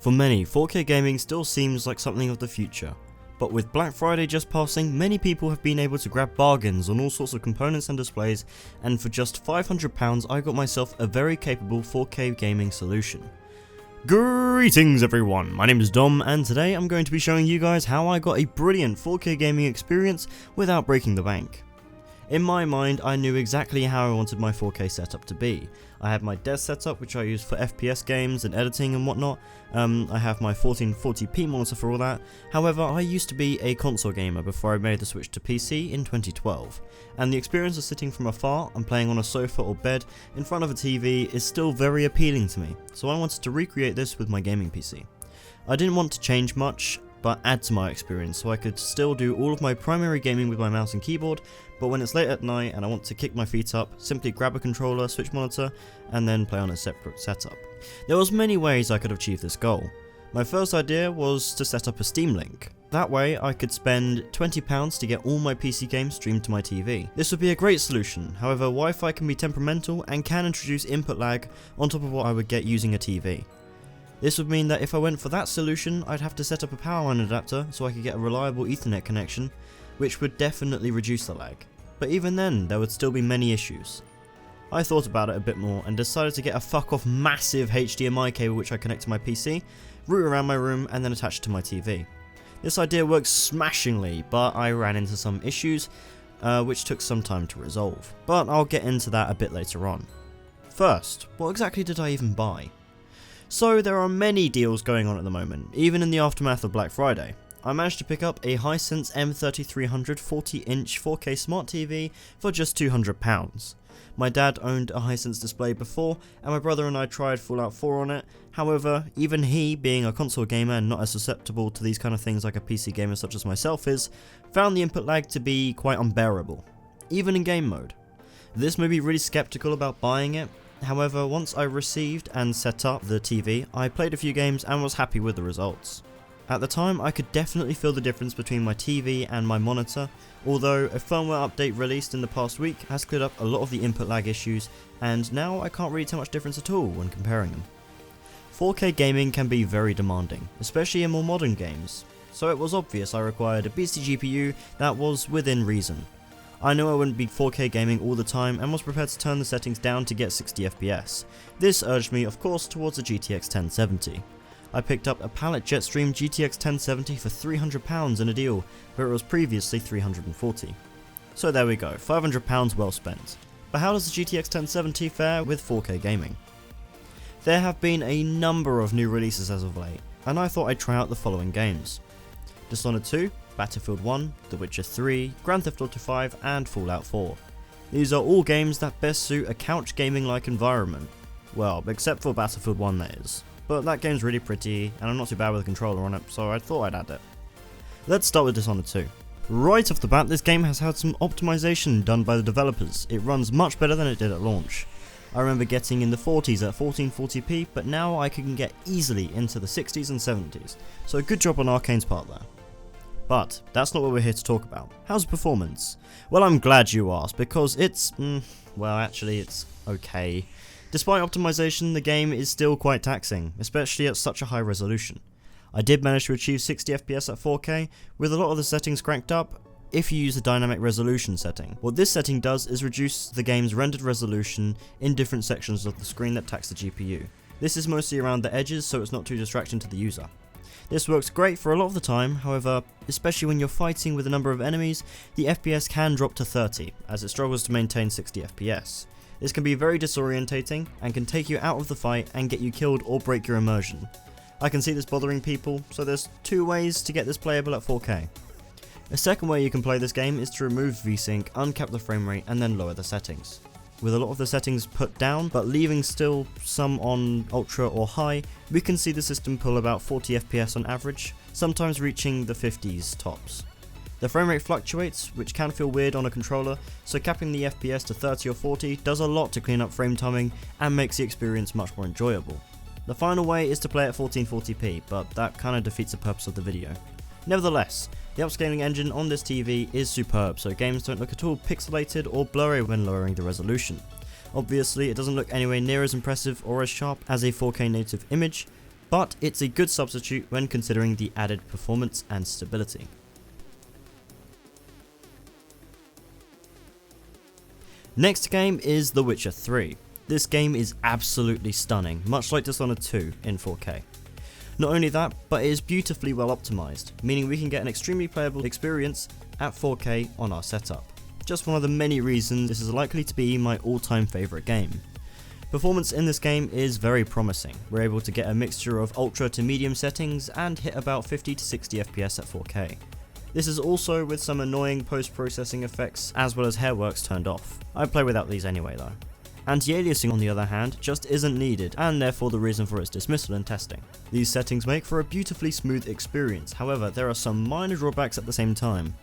For many, 4K gaming still seems like something of the future, but with Black Friday just passing, many people have been able to grab bargains on all sorts of components and displays, and for just £500 I got myself a very capable 4K gaming solution. Greetings everyone, my name is Dom, and today I'm going to be showing you guys how I got a brilliant 4K gaming experience without breaking the bank. In my mind, I knew exactly how I wanted my 4K setup to be. I had my desk setup, which I use for FPS games and editing and whatnot. I have my 1440p monitor for all that. However, I used to be a console gamer before I made the switch to PC in 2012. And the experience of sitting from afar and playing on a sofa or bed in front of a TV is still very appealing to me. So I wanted to recreate this with my gaming PC. I didn't want to change much, but add to my experience so I could still do all of my primary gaming with my mouse and keyboard, but when it's late at night and I want to kick my feet up, simply grab a controller, switch monitor, and then play on a separate setup. There was many ways I could achieve this goal. My first idea was to set up a Steam link. That way I could spend £20 to get all my PC games streamed to my TV. This would be a great solution, however Wi-Fi can be temperamental and can introduce input lag on top of what I would get using a TV. This would mean that if I went for that solution, I'd have to set up a power line adapter so I could get a reliable Ethernet connection, which would definitely reduce the lag. But even then, there would still be many issues. I thought about it a bit more and decided to get a fuck off massive HDMI cable which I connect to my PC, route around my room and then attach it to my TV. This idea works smashingly, but I ran into some issues, which took some time to resolve. But I'll get into that a bit later on. First, what exactly did I even buy? So there are many deals going on at the moment, even in the aftermath of Black Friday. I managed to pick up a Hisense M3300 40-inch 4K smart TV for just £200. My dad owned a Hisense display before, and my brother and I tried Fallout 4 on it. However, even he, being a console gamer and not as susceptible to these kind of things like a PC gamer such as myself is, found the input lag to be quite unbearable, even in game mode. This made me really skeptical about buying it. However, once I received and set up the TV, I played a few games and was happy with the results. At the time, I could definitely feel the difference between my TV and my monitor, although a firmware update released in the past week has cleared up a lot of the input lag issues, and now I can't really tell much difference at all when comparing them. 4K gaming can be very demanding, especially in more modern games, so it was obvious I required a beefy GPU that was within reason. I knew I wouldn't be 4K gaming all the time and was prepared to turn the settings down to get 60 FPS. This urged me, of course, towards a GTX 1070. I picked up a Palit Jetstream GTX 1070 for £300 in a deal, where it was previously $340. So there we go, £500 well spent. But how does the GTX 1070 fare with 4K gaming? There have been a number of new releases as of late, and I thought I'd try out the following games: Dishonored 2, Battlefield 1, The Witcher 3, Grand Theft Auto 5 and Fallout 4. These are all games that best suit a couch gaming like environment. Well, except for Battlefield 1 that is. But that game's really pretty and I'm not too bad with a controller on it, so I thought I'd add it. Let's start with Dishonored 2. Right off the bat, this game has had some optimization done by the developers. It runs much better than it did at launch. I remember getting in the 40s at 1440p, but now I can get easily into the 60s and 70s, so good job on Arcane's part there. But that's not what we're here to talk about. How's performance? Well, I'm glad you asked, because it's, well actually it's okay. Despite optimization, the game is still quite taxing, especially at such a high resolution. I did manage to achieve 60 FPS at 4K, with a lot of the settings cranked up, if you use the dynamic resolution setting. What this setting does is reduce the game's rendered resolution in different sections of the screen that tax the GPU. This is mostly around the edges, so it's not too distracting to the user. This works great for a lot of the time, however, especially when you're fighting with a number of enemies, the FPS can drop to 30, as it struggles to maintain 60 FPS. This can be very disorientating, and can take you out of the fight and get you killed or break your immersion. I can see this bothering people, so there's two ways to get this playable at 4K. A second way you can play this game is to remove VSync, uncap the frame rate, and then lower the settings. With a lot of the settings put down, but leaving still some on ultra or high, we can see the system pull about 40 FPS on average, sometimes reaching the 50s tops. The frame rate fluctuates, which can feel weird on a controller, so capping the FPS to 30 or 40 does a lot to clean up frame timing and makes the experience much more enjoyable. The final way is to play at 1440p, but that kinda defeats the purpose of the video. Nevertheless, the upscaling engine on this TV is superb, so games don't look at all pixelated or blurry when lowering the resolution. Obviously, it doesn't look anywhere near as impressive or as sharp as a 4K native image, but it's a good substitute when considering the added performance and stability. Next game is The Witcher 3. This game is absolutely stunning, much like Dishonored 2 in 4K. Not only that, but it is beautifully well optimized, meaning we can get an extremely playable experience at 4K on our setup. Just one of the many reasons this is likely to be my all-time favourite game. Performance in this game is very promising. We're able to get a mixture of ultra to medium settings and hit about 50 to 60 FPS at 4K. This is also with some annoying post-processing effects as well as hairworks turned off. I play without these anyway though. Anti-aliasing on the other hand just isn't needed, and therefore the reason for its dismissal in testing. These settings make for a beautifully smooth experience, however there are some minor drawbacks at the same time.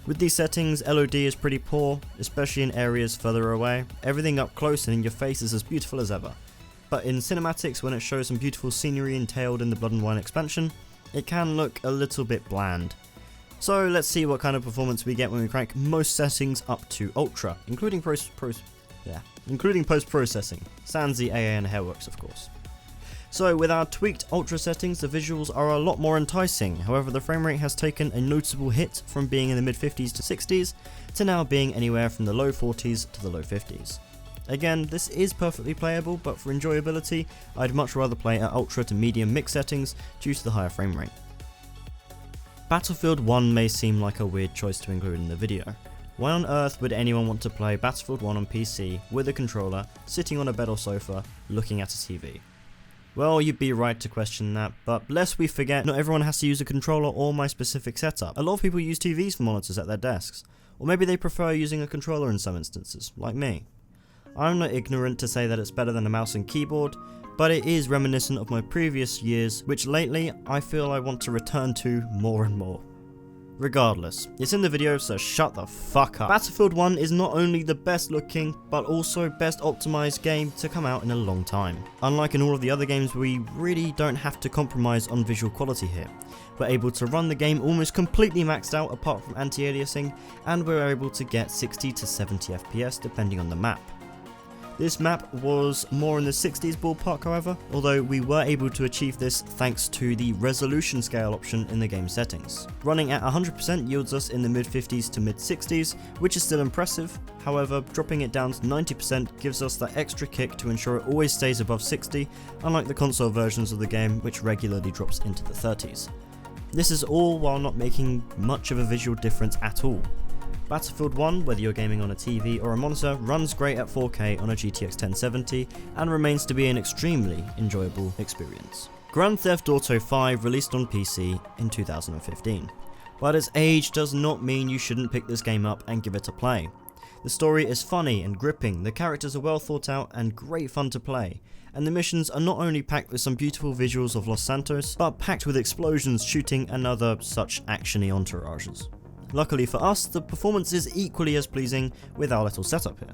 With these settings, LOD is pretty poor, especially in areas further away. Everything up close and in your face is as beautiful as ever. But in cinematics, when it shows some beautiful scenery entailed in the Blood and Wine expansion, it can look a little bit bland. So let's see what kind of performance we get when we crank most settings up to Ultra, including post-processing, sans the AA and hairworks of course. So with our tweaked Ultra settings, the visuals are a lot more enticing, however the frame rate has taken a noticeable hit from being in the mid 50s to 60s to now being anywhere from the low 40s to the low 50s. Again, this is perfectly playable, but for enjoyability, I'd much rather play at Ultra to medium mix settings due to the higher frame rate. Battlefield 1 may seem like a weird choice to include in the video. Why on earth would anyone want to play Battlefield 1 on PC with a controller, sitting on a bed or sofa, looking at a TV? Well, you'd be right to question that, but lest we forget, not everyone has to use a controller or my specific setup. A lot of people use TVs for monitors at their desks, or maybe they prefer using a controller in some instances, like me. I'm not ignorant to say that it's better than a mouse and keyboard, but it is reminiscent of my previous years, which lately I feel I want to return to more and more. Regardless, it's in the video, so shut the fuck up. Battlefield 1 is not only the best looking, but also best optimized game to come out in a long time. Unlike in all of the other games, we really don't have to compromise on visual quality here. We're able to run the game almost completely maxed out apart from anti-aliasing, and we're able to get 60 to 70 FPS depending on the map. This map was more in the 60s ballpark however, although we were able to achieve this thanks to the resolution scale option in the game settings. Running at 100% yields us in the mid 50s to mid 60s, which is still impressive, however dropping it down to 90% gives us that extra kick to ensure it always stays above 60, unlike the console versions of the game which regularly drops into the 30s. This is all while not making much of a visual difference at all. Battlefield 1, whether you're gaming on a TV or a monitor, runs great at 4K on a GTX 1070 and remains to be an extremely enjoyable experience. Grand Theft Auto 5 released on PC in 2015. But its age does not mean you shouldn't pick this game up and give it a play. The story is funny and gripping, the characters are well thought out and great fun to play, and the missions are not only packed with some beautiful visuals of Los Santos, but packed with explosions, shooting and other such actiony entourages. Luckily for us, the performance is equally as pleasing with our little setup here.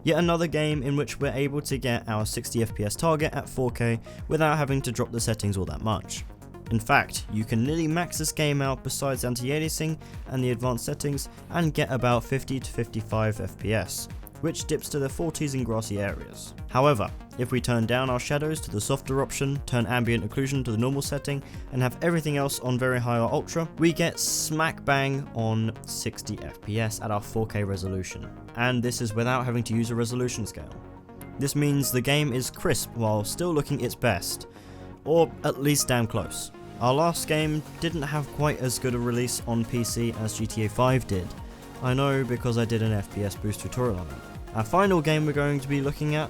Yet another game in which we're able to get our 60 FPS target at 4K without having to drop the settings all that much. In fact, you can nearly max this game out besides anti-aliasing and the advanced settings and get about 50 to 55 FPS, which dips to the 40s in grassy areas. However, if we turn down our shadows to the softer option, turn ambient occlusion to the normal setting, and have everything else on very high or ultra, we get smack bang on 60 FPS at our 4K resolution. And this is without having to use a resolution scale. This means the game is crisp while still looking its best, or at least damn close. Our last game didn't have quite as good a release on PC as GTA 5 did. I know because I did an FPS boost tutorial on it. Our final game we're going to be looking at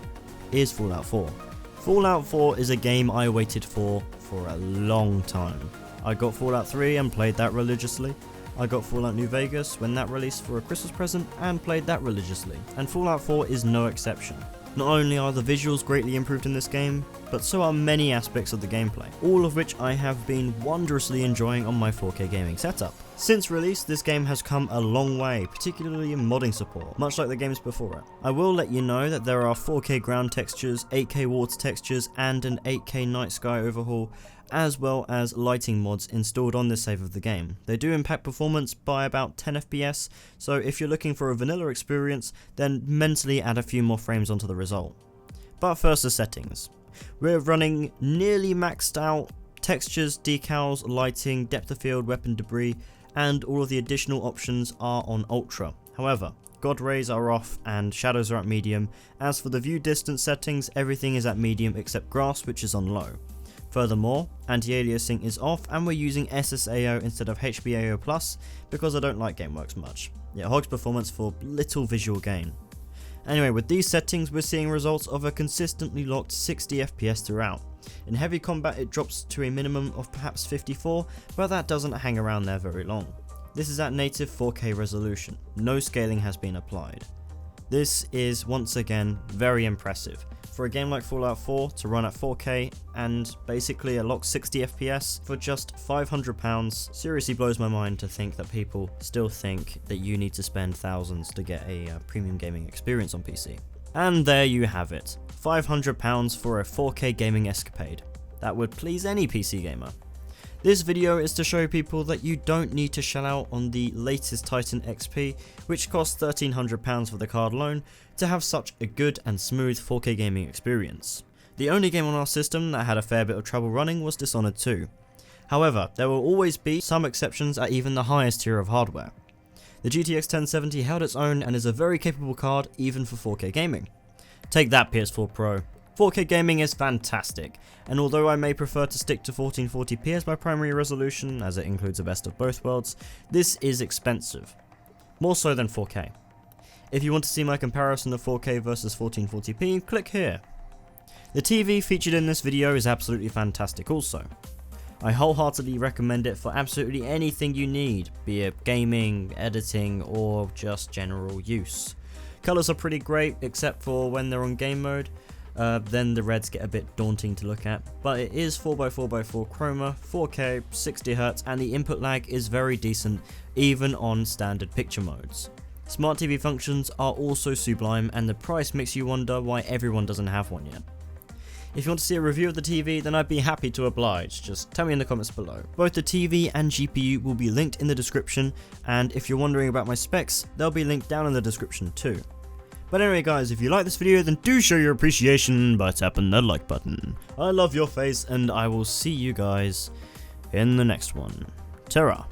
is Fallout 4. Fallout 4 is a game I waited for a long time. I got Fallout 3 and played that religiously. I got Fallout New Vegas when that released for a Christmas present and played that religiously. And Fallout 4 is no exception. Not only are the visuals greatly improved in this game, but so are many aspects of the gameplay, all of which I have been wondrously enjoying on my 4K gaming setup. Since release, this game has come a long way, particularly in modding support, much like the games before it. I will let you know that there are 4K ground textures, 8K water textures, and an 8K night sky overhaul, as well as lighting mods installed on this save of the game. They do impact performance by about 10 FPS, so if you're looking for a vanilla experience, then mentally add a few more frames onto the result. But first the settings. We're running nearly maxed out textures, decals, lighting, depth of field, weapon debris, and all of the additional options are on Ultra. However, God rays are off and shadows are at medium. As for the view distance settings, everything is at medium except grass, which is on low. Furthermore, anti-aliasing is off and we're using SSAO instead of HBAO+, because I don't like GameWorks much. It hogs performance for little visual gain. Anyway, with these settings we're seeing results of a consistently locked 60 FPS throughout. In heavy combat it drops to a minimum of perhaps 54, but that doesn't hang around there very long. This is at native 4K resolution, no scaling has been applied. This is once again very impressive. For a game like Fallout 4 to run at 4K and basically a locked 60 FPS for just £500 seriously blows my mind to think that people still think that you need to spend thousands to get a premium gaming experience on PC. And there you have it, £500 for a 4K gaming escapade. That would please any PC gamer. This video is to show people that you don't need to shell out on the latest Titan XP, which costs £1,300 for the card alone, to have such a good and smooth 4K gaming experience. The only game on our system that had a fair bit of trouble running was Dishonored 2. However, there will always be some exceptions at even the highest tier of hardware. The GTX 1070 held its own and is a very capable card even for 4K gaming. Take that, PS4 Pro. 4K gaming is fantastic, and although I may prefer to stick to 1440p as my primary resolution, as it includes the best of both worlds, this is expensive. More so than 4K. If you want to see my comparison of 4K versus 1440p, click here. The TV featured in this video is absolutely fantastic also. I wholeheartedly recommend it for absolutely anything you need, be it gaming, editing, or just general use. Colours are pretty great, except for when they're on game mode. Then the reds get a bit daunting to look at, but it is 4x4x4 chroma, 4K, 60Hz, and the input lag is very decent even on standard picture modes. Smart TV functions are also sublime, and the price makes you wonder why everyone doesn't have one yet. If you want to see a review of the TV, then I'd be happy to oblige, just tell me in the comments below. Both the TV and GPU will be linked in the description, and if you're wondering about my specs, they'll be linked down in the description too. But anyway guys, if you like this video then do show your appreciation by tapping that like button. I love your face and I will see you guys in the next one. Terra.